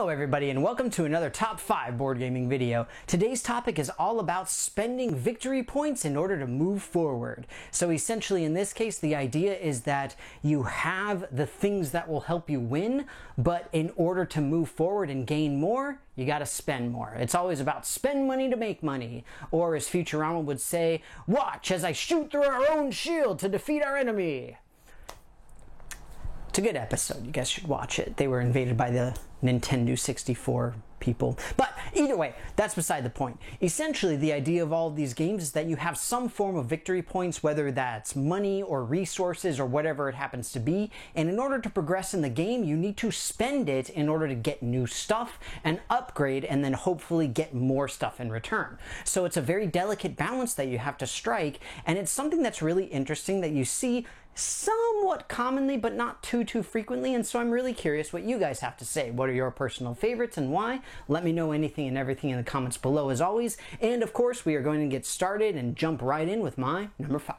Hello everybody and welcome to another top 5 board gaming video. Today's topic is all about spending victory points in order to move forward. So essentially in this case the idea is that you have the things that will help you win, but in order to move forward and gain more, you gotta spend more. It's always about spend money to make money. Or as Futurama would say, watch as I shoot through our own shield to defeat our enemy. It's a good episode. You guys should watch it. They were invaded by the Nintendo 64 people. But either way, that's beside the point. Essentially, the idea of all of these games is that you have some form of victory points, whether that's money or resources or whatever it happens to be. And in order to progress in the game, you need to spend it in order to get new stuff and upgrade and then hopefully get more stuff in return. So it's a very delicate balance that you have to strike. And it's something that's really interesting that you see somewhat commonly, but not too frequently. And so I'm really curious what you guys have to say. What are your personal favorites and why? Let me know anything and everything in the comments below as always. And of course, we are going to get started and jump right in with my number 5.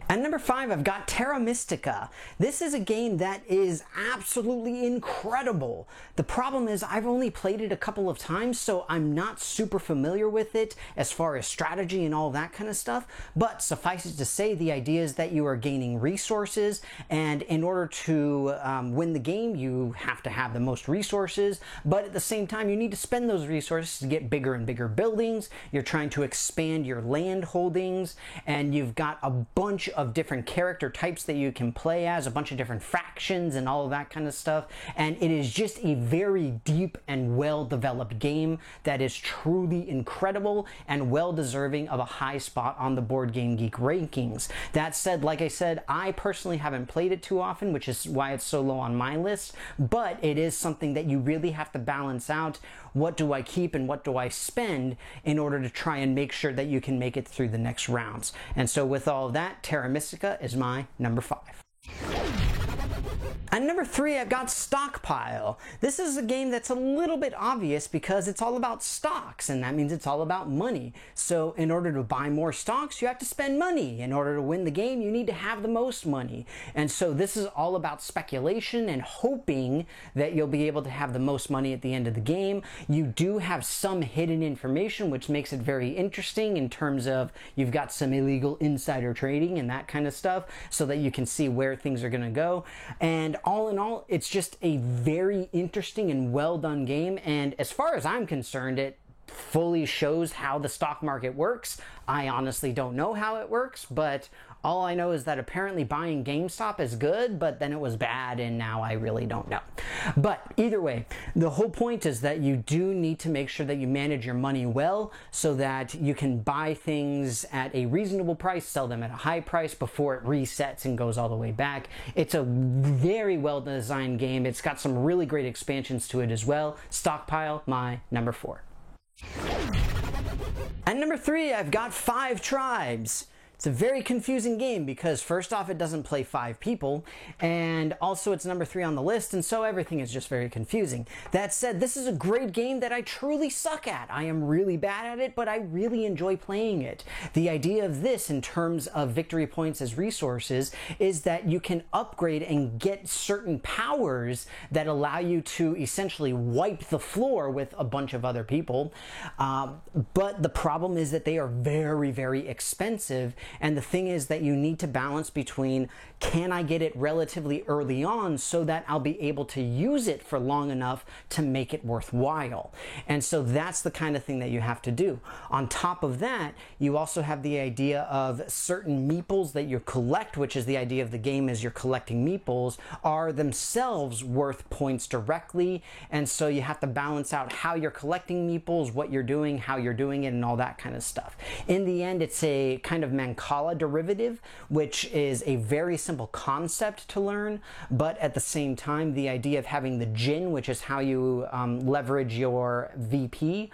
At number 5, I've got Terra Mystica. This is a game that is absolutely incredible. The problem is I've only played it a couple of times, so I'm not super familiar with it as far as strategy and all that kind of stuff. But suffice it to say, the idea is that you are gaining resources, and in order to win the game, you have to have the most resources. But at the same time, you need to spend those resources to get bigger and bigger buildings. You're trying to expand your land holdings, and you've got a bunch of different character types that you can play as, a bunch of different factions and all of that kind of stuff. And it is just a very deep and well-developed game that is truly incredible and well deserving of a high spot on the Board Game Geek rankings. That said, like I said, I personally haven't played it too often, which is why it's so low on my list, but it is something that you really have to balance out. What do I keep and what do I spend in order to try and make sure that you can make it through the next rounds? And so with all of that, Terra Mystica is my number 5. At number 3, I've got Stockpile. This is a game that's a little bit obvious because it's all about stocks, and that means it's all about money. So in order to buy more stocks, you have to spend money. In order to win the game, you need to have the most money. And so this is all about speculation and hoping that you'll be able to have the most money at the end of the game. You do have some hidden information, which makes it very interesting in terms of you've got some illegal insider trading and that kind of stuff so that you can see where things are going to go. And all in all, it's just a very interesting and well done game, and as far as I'm concerned, it fully shows how the stock market works. I honestly don't know how it works, but all I know is that apparently buying GameStop is good, but then it was bad, and now I really don't know. But either way, the whole point is that you do need to make sure that you manage your money well so that you can buy things at a reasonable price, sell them at a high price before it resets and goes all the way back. It's a very well designed game. It's got some really great expansions to it as well. Stockpile, my number 4. At number 3, I've got 5 Tribes. It's a very confusing game because first off, it doesn't play 5 people, and also it's number 3 on the list, and so everything is just very confusing. That said, this is a great game that I truly suck at. I am really bad at it, but I really enjoy playing it. The idea of this in terms of victory points as resources is that you can upgrade and get certain powers that allow you to essentially wipe the floor with a bunch of other people. But the problem is that they are very expensive. And the thing is that you need to balance between, can I get it relatively early on so that I'll be able to use it for long enough to make it worthwhile? And so that's the kind of thing that you have to do. On top of that, you also have the idea of certain meeples that you collect, which is the idea of the game is you're collecting meeples, are themselves worth points directly. And so you have to balance out how you're collecting meeples, what you're doing, how you're doing it, and all that kind of stuff. In the end, it's a kind of Mancala derivative, which is a very simple concept to learn, but at the same time, the idea of having the Djinn, which is how you leverage your VP,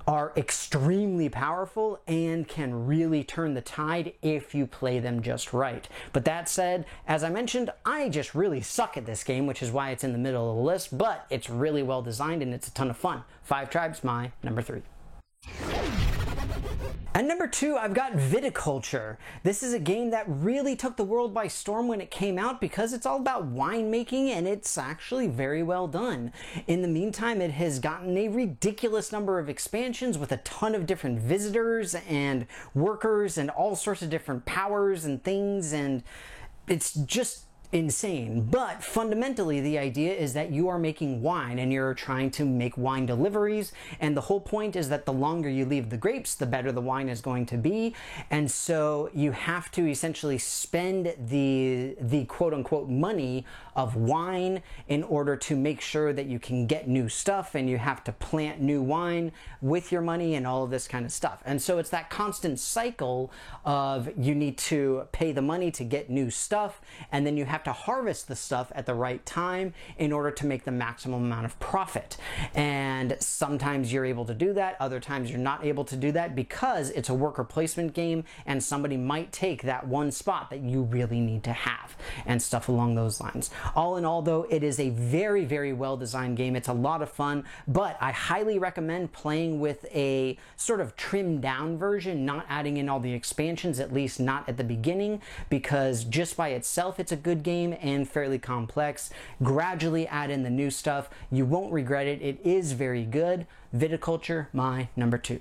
are extremely powerful and can really turn the tide if you play them just right. But that said, as I mentioned, I just really suck at this game, which is why it's in the middle of the list, but it's really well designed and it's a ton of fun. 5 Tribes, my number 3. At number 2, I've got Viticulture. This is a game that really took the world by storm when it came out because it's all about winemaking and it's actually very well done. In the meantime, it has gotten a ridiculous number of expansions with a ton of different visitors and workers and all sorts of different powers and things, and it's just insane. But fundamentally, the idea is that you are making wine and you're trying to make wine deliveries, and the whole point is that the longer you leave the grapes, the better the wine is going to be. And so you have to essentially spend the quote-unquote money of wine in order to make sure that you can get new stuff, and you have to plant new wine with your money and all of this kind of stuff. And so it's that constant cycle of you need to pay the money to get new stuff, and then you have to harvest the stuff at the right time in order to make the maximum amount of profit. And sometimes you're able to do that, other times you're not able to do that because it's a worker placement game and somebody might take that one spot that you really need to have and stuff along those lines. All in all though, it is a very, very well designed game. It's a lot of fun, but I highly recommend playing with a sort of trimmed down version, not adding in all the expansions, at least not at the beginning, because just by itself it's a good game and fairly complex. Gradually add in the new stuff. You won't regret it. It is very good. Viticulture, my number 2.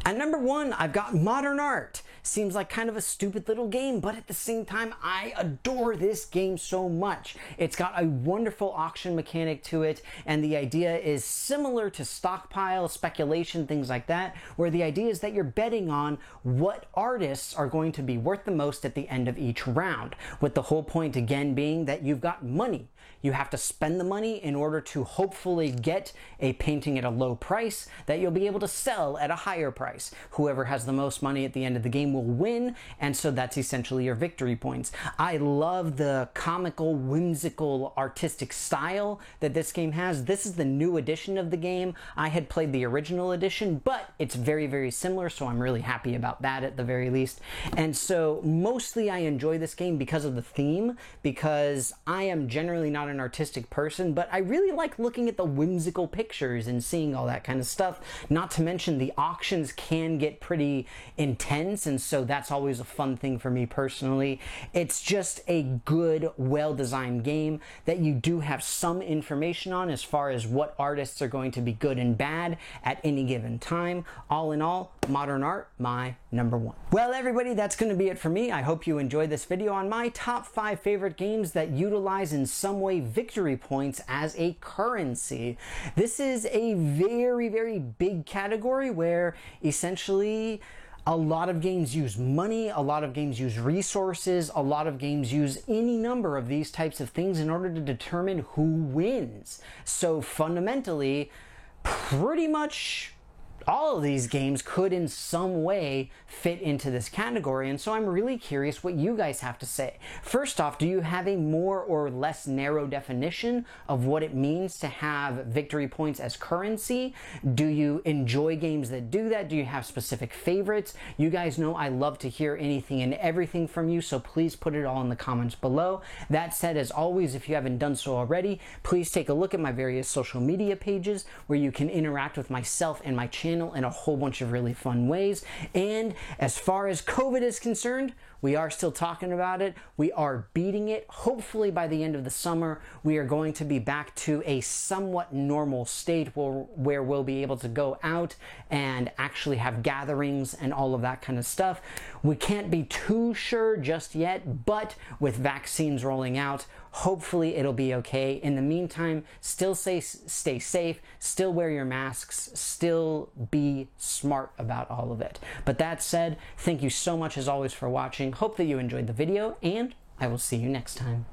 At number 1, I've got Modern Art. Seems like kind of a stupid little game, but at the same time, I adore this game so much. It's got a wonderful auction mechanic to it, and the idea is similar to stockpile, speculation, things like that, where the idea is that you're betting on what artists are going to be worth the most at the end of each round, with the whole point again being that you've got money. You have to spend the money in order to hopefully get a painting at a low price that you'll be able to sell at a higher price. Whoever has the most money at the end of the game will win, and so that's essentially your victory points. I love the comical, whimsical, artistic style that this game has. This is the new edition of the game. I had played the original edition, but it's very, very similar, so I'm really happy about that at the very least. And so mostly I enjoy this game because of the theme, because I am generally not an artistic person, but I really like looking at the whimsical pictures and seeing all that kind of stuff. Not to mention the auctions can get pretty intense, and so that's always a fun thing for me personally. It's just a good, well-designed game that you do have some information on as far as what artists are going to be good and bad at any given time. All in all, Modern Art, my number 1. Well, everybody, that's going to be it for me. I hope you enjoyed this video on my top 5 favorite games that utilize in some way victory points as a currency. This is a very, very big category where essentially a lot of games use money, a lot of games use resources, a lot of games use any number of these types of things in order to determine who wins. So fundamentally, pretty much all of these games could in some way fit into this category, and so I'm really curious what you guys have to say. First off, do you have a more or less narrow definition of what it means to have victory points as currency? Do you enjoy games that do that? Do you have specific favorites? You guys know I love to hear anything and everything from you, so please put it all in the comments below. That said, as always, if you haven't done so already, please take a look at my various social media pages where you can interact with myself and my channel in a whole bunch of really fun ways. And as far as COVID is concerned, we are still talking about it. We are beating it. Hopefully by the end of the summer, we are going to be back to a somewhat normal state where we'll be able to go out and actually have gatherings and all of that kind of stuff. We can't be too sure just yet, but with vaccines rolling out, hopefully it'll be okay. In the meantime, still stay safe, still wear your masks, still be smart about all of it. But that said, thank you so much as always for watching. Hope that you enjoyed the video, and I will see you next time.